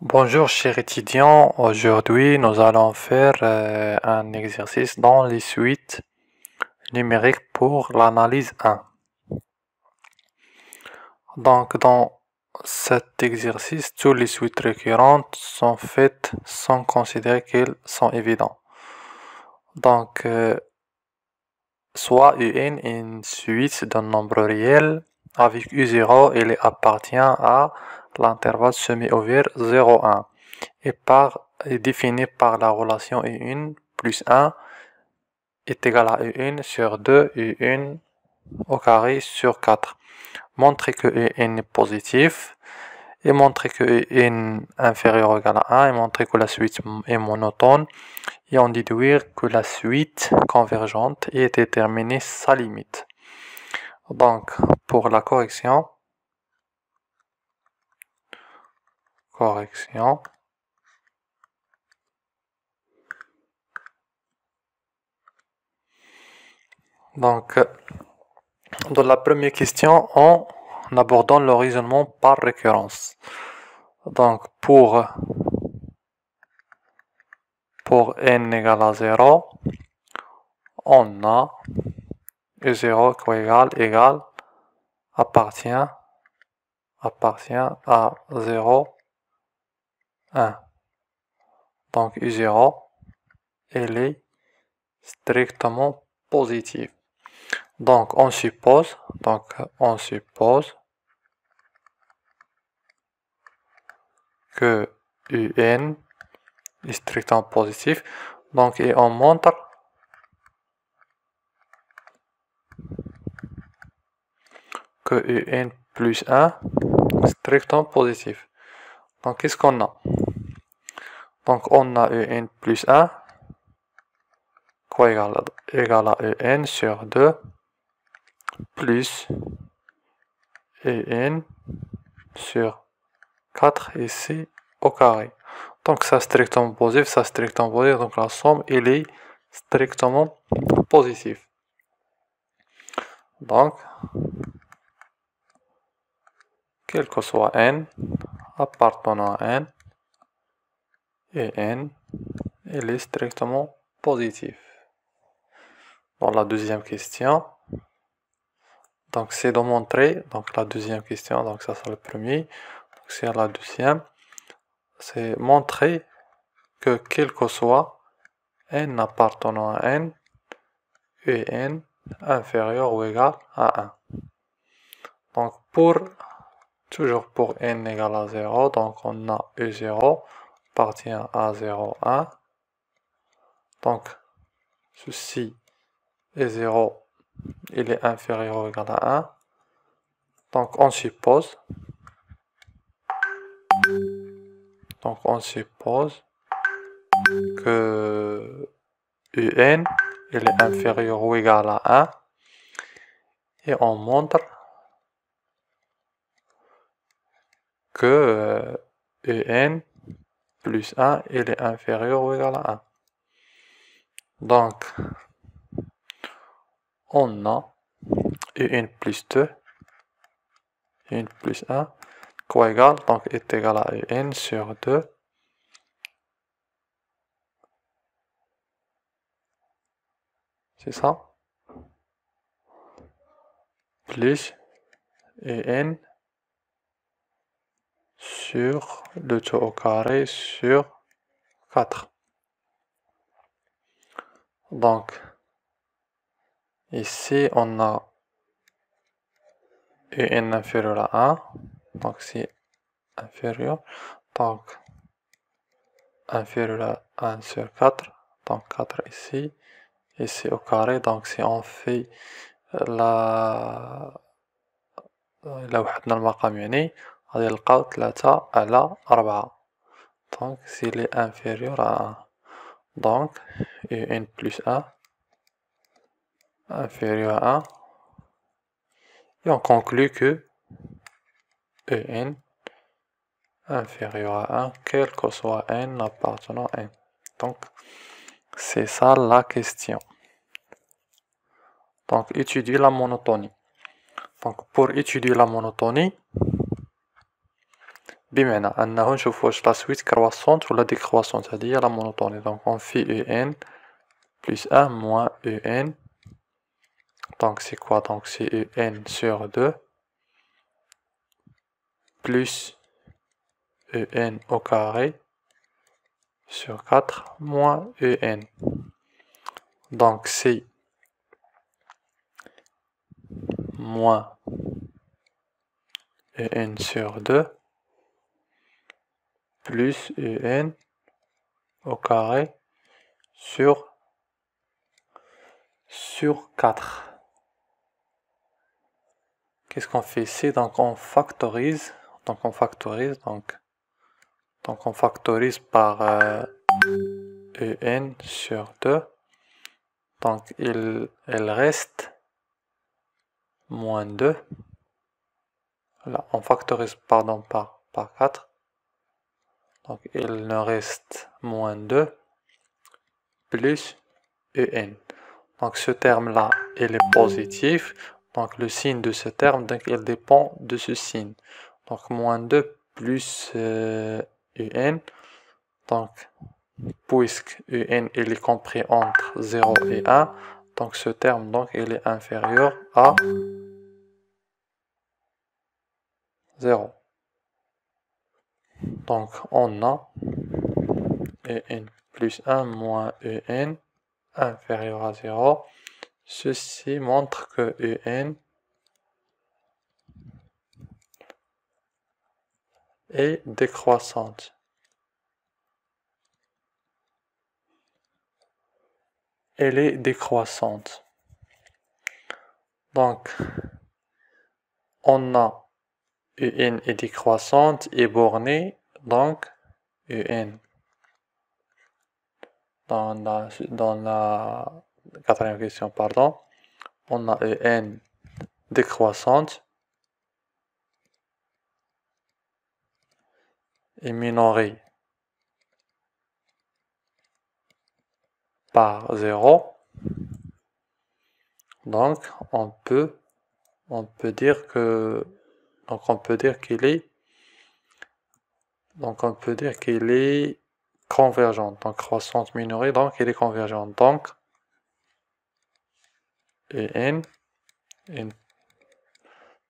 Bonjour chers étudiants, aujourd'hui nous allons faire un exercice dans les suites numériques pour l'analyse 1. Donc dans cet exercice, toutes les suites récurrentes sont faites sans considérer qu'elles sont évidentes. Donc soit UN est une suite d'un nombre réel avec U0 et il appartient à l'intervalle semi-ouvert 0,1 est défini par la relation U1 plus 1 est égal à U1 sur 2 U1 au carré sur 4. Montrer que UN est positif et montrer que UN inférieur ou égal à 1 et montrer que la suite est monotone et en déduire que la suite convergente est déterminée sa limite. Donc pour la correction, donc dans la première question, en abordant le raisonnement par récurrence. Donc pour n égale à 0, on a U0 égal appartient à 0, 1. Donc U0, elle est strictement positive. Donc on suppose que UN est strictement positif. Donc et on montre que UN plus 1 est strictement positif. Donc qu'est-ce qu'on a? Donc on a UN plus 1 égal à UN sur 2 plus UN sur 4 ici au carré. Donc ça strictement positif, donc la somme elle est strictement positive. Donc quel que soit n appartenant à n et n, elle est strictement positive. Dans la deuxième question, donc c'est de montrer, donc la deuxième question, donc ça c'est le premier, donc c'est la deuxième, c'est montrer que quel que soit n appartenant à n, et n inférieur ou égal à 1. Donc toujours pour n égale à 0, donc on a U0 appartient à 0, 1. Donc ceci est 0, il est inférieur ou égal à 1. Donc on suppose que UN il est inférieur ou égal à 1 et on montre que UN plus 1 il est inférieur ou égal à 1. Donc on a UN plus 2, UN plus 1, quoi égal, donc est égal à UN sur 2 c'est ça, plus UN sur le tout au carré sur 4. Donc ici on a UN inférieur à 1, donc c'est inférieur, donc inférieur à 1 sur 4, donc 4 ici, ici au carré, donc si on fait إلا وحدنا المقام يعني غادي نلقاو 3 على 4. Donc s'il est inférieur à 1, donc UN plus 1 inférieur à 1 et on conclut que UN inférieur à 1 quel que soit n appartenant à n. Donc c'est ça la question. Donc étudier la monotonie. Donc pour étudier la monotonie, بمعنى أنه نشوف واش لا سويت كرواسونت ولا décroissante. هذه هي la monotonie. Donc on fait un plus 1 moins un. Donc c'est quoi? Donc c'est un sur 2 plus un au carré sur 4 moins un. Donc c'est moins un sur 2 plus un au carré sur 4. Qu'est-ce qu'on fait ici? Donc on factorise. Donc on factorise par un sur 2. Donc il reste moins 2. Là, on factorise par 4. Donc il ne reste moins 2 plus un. Donc ce terme-là, il est positif. Donc le signe de ce terme, donc, il dépend de ce signe. Donc moins 2 plus un. Donc puisque un il est compris entre 0 et 1, donc ce terme donc il est inférieur à 0. Donc on a un plus 1 moins un inférieur à 0. Ceci montre que un est décroissante. Elle est décroissante. Donc, on a un est décroissante et bornée, donc un. Dans la quatrième question, pardon, on a un décroissante et minorée par 0. Donc on peut dire qu'il est convergente. Donc croissante minorée, donc il est convergente. Donc un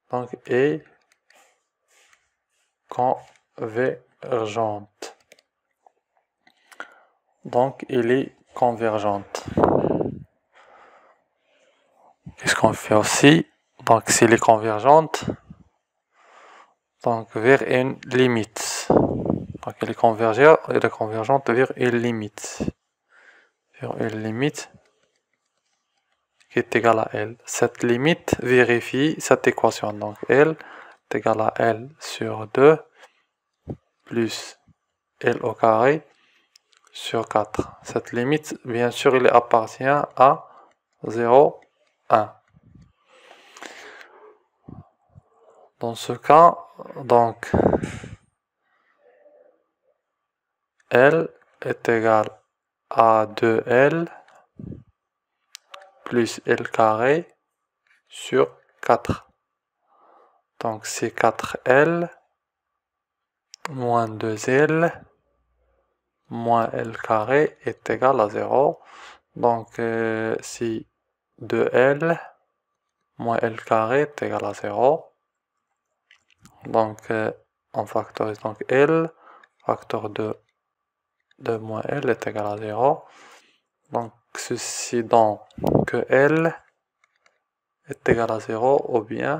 donc est convergente. Donc il est convergente. Qu'est-ce qu'on fait aussi? Donc s'il est convergente, donc vers une limite. Donc elle est convergente vers une limite. Vers une limite qui est égale à L. Cette limite vérifie cette équation. Donc L est égal à L sur 2 plus L au carré sur 4. Cette limite, bien sûr, elle appartient à 0, 1. Dans ce cas, donc, L est égal à 2L plus L carré sur 4. Donc c'est 4L moins 2L moins L carré est égal à 0. Donc si 2L moins L carré est égal à 0. Donc on factorise donc L, facteur de moins L est égal à 0. Donc ceci donne que L est égal à 0 ou bien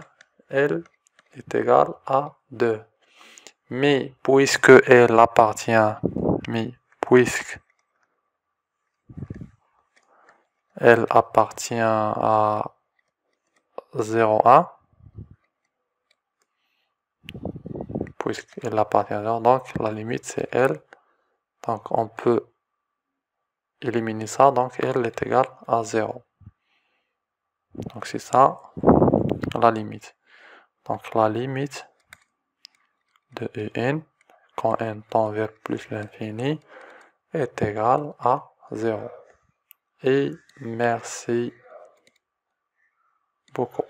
L est égal à 2. Mais puisque L appartient, elle appartient à 0,1, puisqu'elle appartient à 0, donc la limite c'est L. Donc on peut éliminer ça, donc L est égal à 0. Donc c'est ça la limite. Donc la limite de un, quand n tend vers plus l'infini, est égale à 0. Et merci beaucoup.